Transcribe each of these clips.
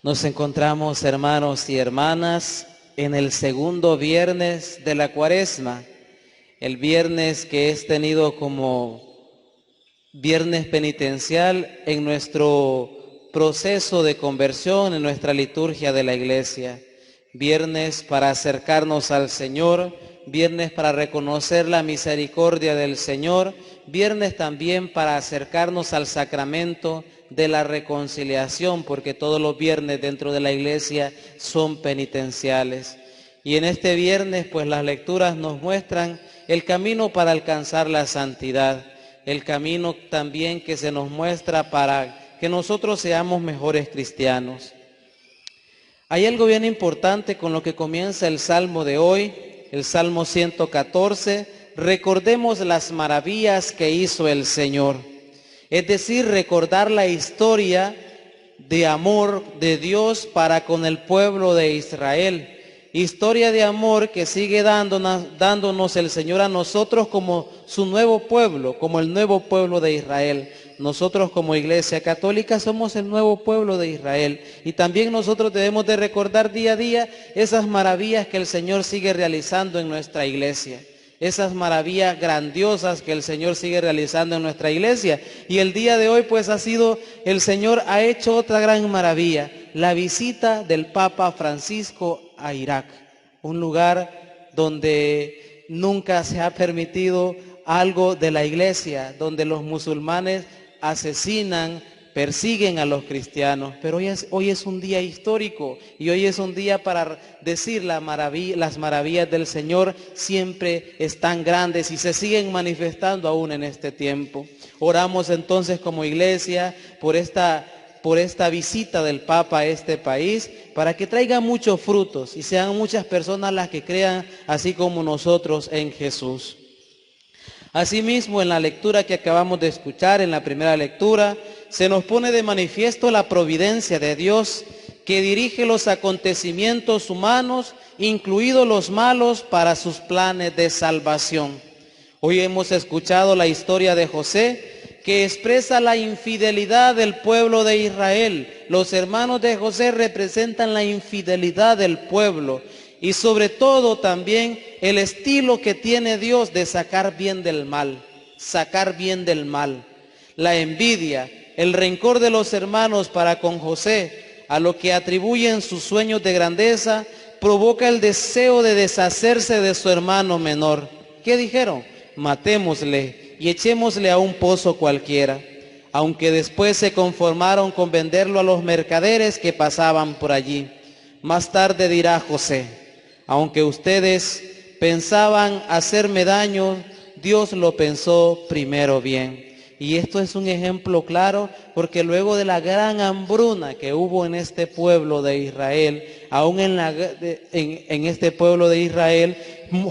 Nos encontramos, hermanos y hermanas, en el segundo viernes de la Cuaresma, el viernes que es tenido como viernes penitencial en nuestro proceso de conversión, en nuestra liturgia de la Iglesia. Viernes para acercarnos al Señor, viernes para reconocer la misericordia del Señor, viernes también para acercarnos al sacramento de la reconciliación, porque todos los viernes dentro de la Iglesia son penitenciales. Y en este viernes, pues las lecturas nos muestran el camino para alcanzar la santidad, el camino también que se nos muestra para que nosotros seamos mejores cristianos. Hay algo bien importante con lo que comienza el Salmo de hoy, el Salmo 114, recordemos las maravillas que hizo el Señor. Es decir, recordar la historia de amor de Dios para con el pueblo de Israel. Historia de amor que sigue dándonos el Señor a nosotros como su nuevo pueblo, como el nuevo pueblo de Israel. Nosotros como Iglesia Católica somos el nuevo pueblo de Israel y también nosotros debemos de recordar día a día esas maravillas que el Señor sigue realizando en nuestra Iglesia. Esas maravillas grandiosas que el Señor sigue realizando en nuestra Iglesia. Y el día de hoy pues el Señor ha hecho otra gran maravilla, la visita del Papa Francisco a Irak, un lugar donde nunca se ha permitido algo de la Iglesia, donde los musulmanes asesinan, persiguen a los cristianos, pero hoy es un día histórico y hoy es un día para decir las maravillas del Señor siempre están grandes y se siguen manifestando aún en este tiempo. Oramos entonces como Iglesia por esta visita del Papa a este país, para que traiga muchos frutos y sean muchas personas las que crean, así como nosotros, en Jesús. Asimismo, en la lectura que acabamos de escuchar, en la primera lectura, se nos pone de manifiesto la providencia de Dios que dirige los acontecimientos humanos, incluidos los malos, para sus planes de salvación. Hoy hemos escuchado la historia de José, que expresa la infidelidad del pueblo de Israel. Los hermanos de José representan la infidelidad del pueblo y sobre todo también el estilo que tiene Dios de sacar bien del mal, la envidia, el rencor de los hermanos para con José, a lo que atribuyen sus sueños de grandeza, provoca el deseo de deshacerse de su hermano menor. ¿Qué dijeron? Matémosle y echémosle a un pozo cualquiera, aunque después se conformaron con venderlo a los mercaderes que pasaban por allí. Más tarde dirá José: aunque ustedes pensaban hacerme daño, Dios lo pensó primero bien. Y esto es un ejemplo claro, porque luego de la gran hambruna que hubo en este pueblo de Israel, aún en este pueblo de Israel,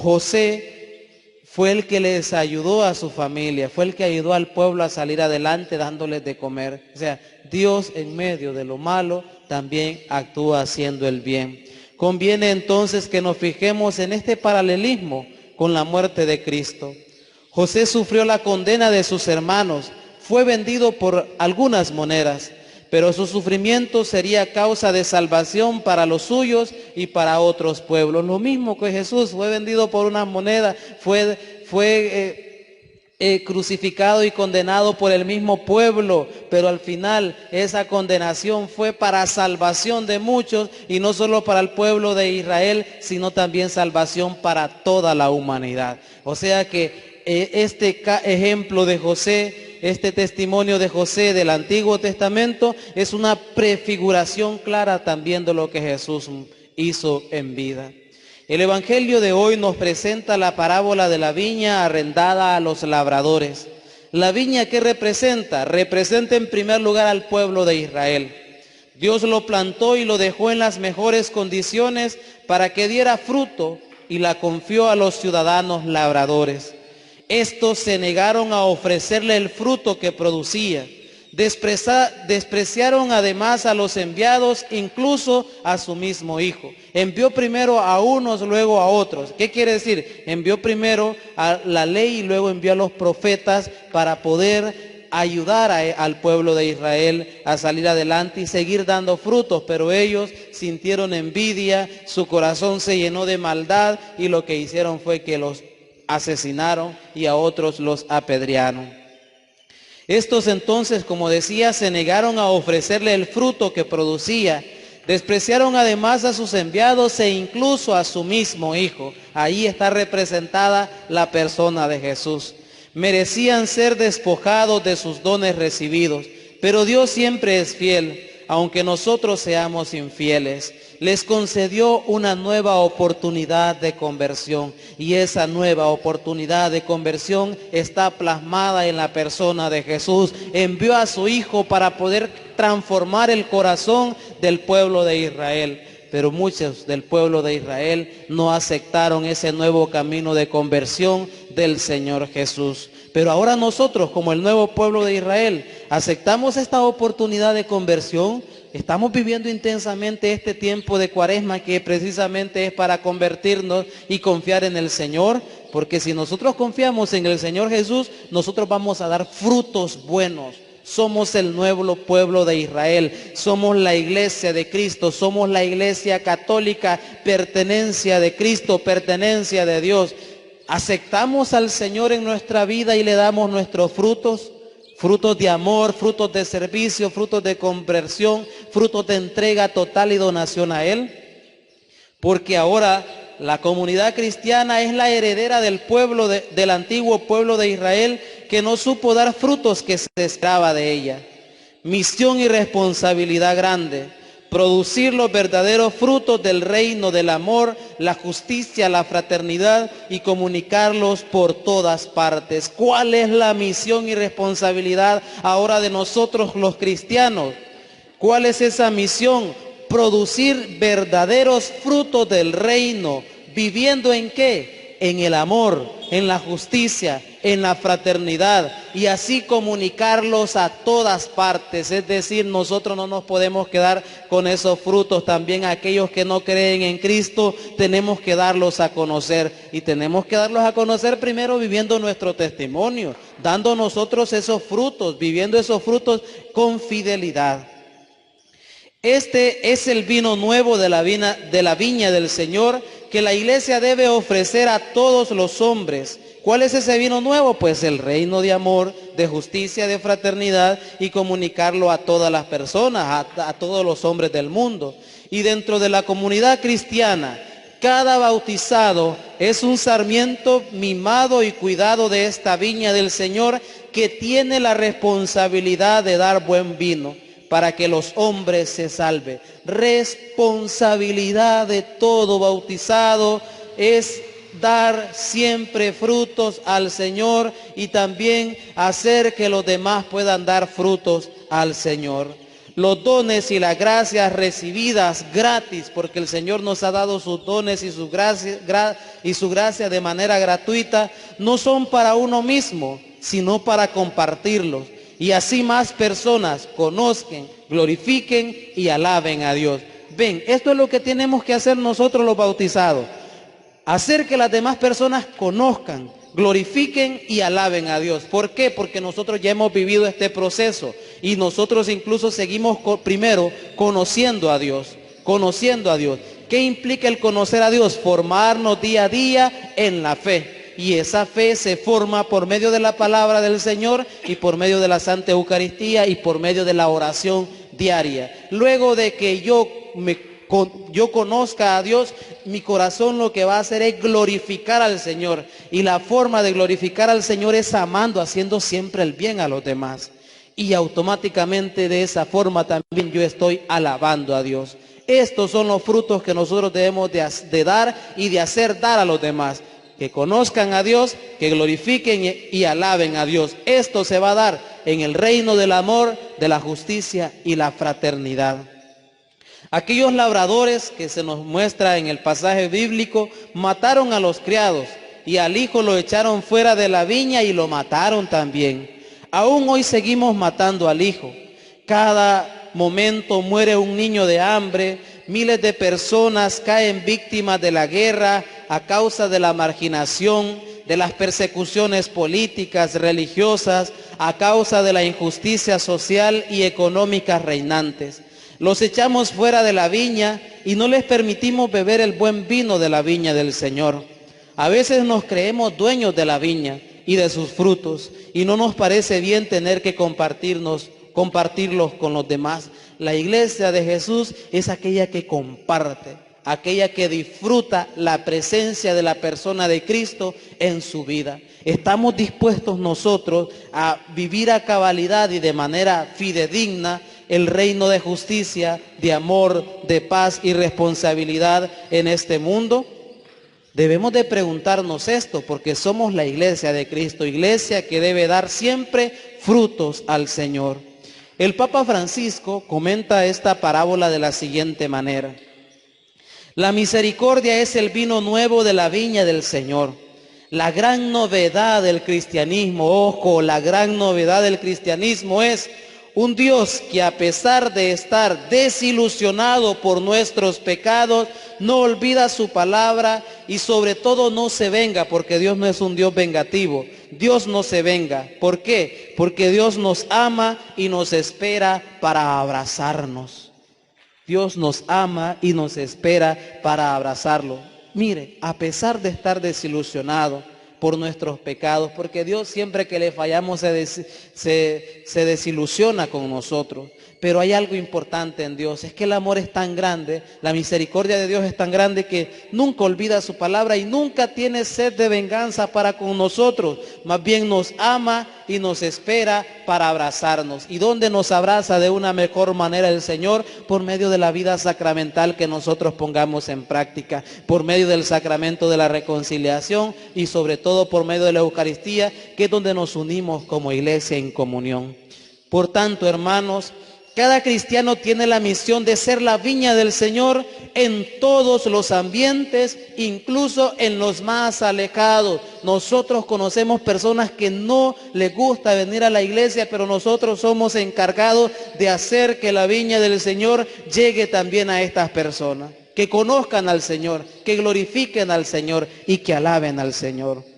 José fue el que les ayudó a su familia, fue el que ayudó al pueblo a salir adelante dándoles de comer. O sea, Dios en medio de lo malo también actúa haciendo el bien. Conviene entonces que nos fijemos en este paralelismo con la muerte de Cristo. José sufrió la condena de sus hermanos, fue vendido por algunas monedas, pero su sufrimiento sería causa de salvación para los suyos y para otros pueblos. Lo mismo que Jesús, fue vendido por unas monedas, fue crucificado y condenado por el mismo pueblo, pero al final esa condenación fue para salvación de muchos y no solo para el pueblo de Israel, sino también salvación para toda la humanidad. O sea que este ejemplo de José, este testimonio de José del Antiguo Testamento es una prefiguración clara también de lo que Jesús hizo en vida. El Evangelio de hoy nos presenta la parábola de la viña arrendada a los labradores. La viña, ¿qué representa? Representa en primer lugar al pueblo de Israel. Dios lo plantó y lo dejó en las mejores condiciones para que diera fruto y la confió a los ciudadanos labradores. Estos se negaron a ofrecerle el fruto que producía. Despreciaron además a los enviados, incluso a su mismo hijo. Envió primero a unos, luego a otros. ¿Qué quiere decir? Envió primero a la ley y luego envió a los profetas para poder ayudar al pueblo de Israel a salir adelante y seguir dando frutos, pero ellos sintieron envidia, su corazón se llenó de maldad y lo que hicieron fue que los asesinaron y a otros los apedrearon. Estos entonces, como decía, se negaron a ofrecerle el fruto que producía. Despreciaron además a sus enviados e incluso a su mismo Hijo. Ahí está representada la persona de Jesús. Merecían ser despojados de sus dones recibidos, pero Dios siempre es fiel, aunque nosotros seamos infieles. Les concedió una nueva oportunidad de conversión, y esa nueva oportunidad de conversión está plasmada en la persona de Jesús. Envió a su Hijo para poder transformar el corazón del pueblo de Israel. Pero muchos del pueblo de Israel no aceptaron ese nuevo camino de conversión del Señor Jesús. Pero ahora nosotros, como el nuevo pueblo de Israel, aceptamos esta oportunidad de conversión. Estamos viviendo intensamente este tiempo de Cuaresma, que precisamente es para convertirnos y confiar en el Señor, porque si nosotros confiamos en el Señor Jesús, nosotros vamos a dar frutos buenos. Somos el nuevo pueblo de Israel, somos la iglesia de Cristo, somos la iglesia católica, pertenencia de Cristo, pertenencia de Dios. ¿Aceptamos al Señor en nuestra vida y le damos nuestros frutos? Frutos de amor, frutos de servicio, frutos de conversión, frutos de entrega total y donación a Él. Porque ahora la comunidad cristiana es la heredera del pueblo, del antiguo pueblo de Israel, que no supo dar frutos que se esperaba de ella. Misión y responsabilidad grande. Producir los verdaderos frutos del reino del amor, la justicia, la fraternidad y comunicarlos por todas partes. ¿Cuál es la misión y responsabilidad ahora de nosotros los cristianos? ¿Cuál es esa misión? Producir verdaderos frutos del reino. ¿Viviendo en qué? En el amor, en la justicia, en la fraternidad, y así comunicarlos a todas partes. Es decir, nosotros no nos podemos quedar con esos frutos. También aquellos que no creen en Cristo tenemos que darlos a conocer, y tenemos que darlos a conocer primero viviendo nuestro testimonio, dando nosotros esos frutos, viviendo esos frutos con fidelidad. Este es el vino nuevo de la viña del Señor, que la iglesia debe ofrecer a todos los hombres. ¿Cuál es ese vino nuevo? Pues el reino de amor, de justicia, de fraternidad, y comunicarlo a todas las personas, a todos los hombres del mundo. Y dentro de la comunidad cristiana, cada bautizado es un sarmiento mimado y cuidado de esta viña del Señor, que tiene la responsabilidad de dar buen vino para que los hombres se salven. Responsabilidad de todo bautizado es dar siempre frutos al Señor, y también hacer que los demás puedan dar frutos al Señor. Los dones y las gracias recibidas gratis, porque el Señor nos ha dado sus dones y su gracia de manera gratuita, no son para uno mismo, sino para compartirlos. Y así más personas conozcan, glorifiquen y alaben a Dios. Ven, esto es lo que tenemos que hacer nosotros los bautizados. Hacer que las demás personas conozcan, glorifiquen y alaben a Dios. ¿Por qué? Porque nosotros ya hemos vivido este proceso, y nosotros incluso seguimos primero conociendo a Dios. Conociendo a Dios. ¿Qué implica el conocer a Dios? Formarnos día a día en la fe. Y esa fe se forma por medio de la palabra del Señor, y por medio de la Santa Eucaristía, y por medio de la oración diaria. Luego de que yo conozca a Dios, mi corazón lo que va a hacer es glorificar al Señor. Y la forma de glorificar al Señor es amando, haciendo siempre el bien a los demás. Y automáticamente de esa forma también yo estoy alabando a Dios. Estos son los frutos que nosotros debemos de dar y de hacer dar a los demás. Que conozcan a Dios, que glorifiquen y alaben a Dios. Esto se va a dar en el reino del amor, de la justicia y la fraternidad. Aquellos labradores que se nos muestra en el pasaje bíblico mataron a los criados, y al hijo lo echaron fuera de la viña y lo mataron también. Aún hoy seguimos matando al hijo. Cada momento muere un niño de hambre, miles de personas caen víctimas de la guerra a causa de la marginación, de las persecuciones políticas, religiosas. a causa de la injusticia social y económica reinantes. Los echamos fuera de la viña y no les permitimos beber el buen vino de la viña del Señor. A veces nos creemos dueños de la viña y de sus frutos, y no nos parece bien tener que compartirlos con los demás. La iglesia de Jesús es aquella que comparte, aquella que disfruta la presencia de la persona de Cristo en su vida. Estamos dispuestos nosotros a vivir a cabalidad y de manera fidedigna el reino de justicia, de amor, de paz y responsabilidad en este mundo. Debemos de preguntarnos esto porque somos la iglesia de Cristo, iglesia que debe dar siempre frutos al Señor. El Papa Francisco comenta esta parábola de la siguiente manera: la misericordia es el vino nuevo de la viña del Señor. La gran novedad del cristianismo, ojo, la gran novedad del cristianismo es un Dios que, a pesar de estar desilusionado por nuestros pecados, no olvida su palabra y sobre todo no se venga, porque Dios no es un Dios vengativo. Dios no se venga. ¿Por qué? Porque Dios nos ama y nos espera para abrazarnos. Dios nos ama y nos espera para abrazarlo. Mire, a pesar de estar desilusionado por nuestros pecados, porque Dios siempre que le fallamos se desilusiona con nosotros. Pero hay algo importante en Dios, es que el amor es tan grande, la misericordia de Dios es tan grande que nunca olvida su palabra y nunca tiene sed de venganza para con nosotros. Más bien nos ama y nos espera para abrazarnos. ¿Y dónde nos abraza de una mejor manera el Señor? Por medio de la vida sacramental que nosotros pongamos en práctica, por medio del sacramento de la reconciliación y sobre todo por medio de la Eucaristía, que es donde nos unimos como iglesia en comunión. Por tanto, hermanos, cada cristiano tiene la misión de ser la viña del Señor en todos los ambientes, incluso en los más alejados. Nosotros conocemos personas que no les gusta venir a la iglesia, pero nosotros somos encargados de hacer que la viña del Señor llegue también a estas personas, que conozcan al Señor, que glorifiquen al Señor y que alaben al Señor.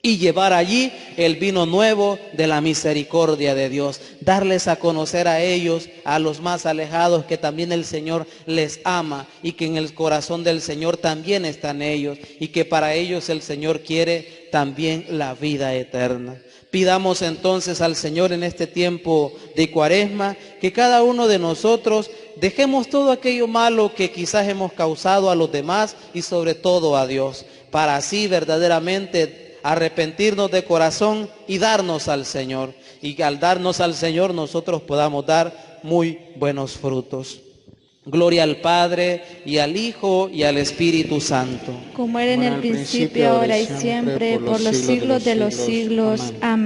Y llevar allí el vino nuevo de la misericordia de Dios. Darles a conocer a ellos, a los más alejados, que también el Señor les ama y que en el corazón del Señor también están ellos y que para ellos el Señor quiere también la vida eterna. Pidamos entonces al Señor en este tiempo de Cuaresma que cada uno de nosotros dejemos todo aquello malo que quizás hemos causado a los demás y sobre todo a Dios, para así verdaderamente arrepentirnos de corazón y darnos al Señor. Y al darnos al Señor nosotros podamos dar muy buenos frutos. Gloria al Padre, y al Hijo, y al Espíritu Santo. Como era en el principio, ahora y siempre, por los siglos de los siglos. Amén.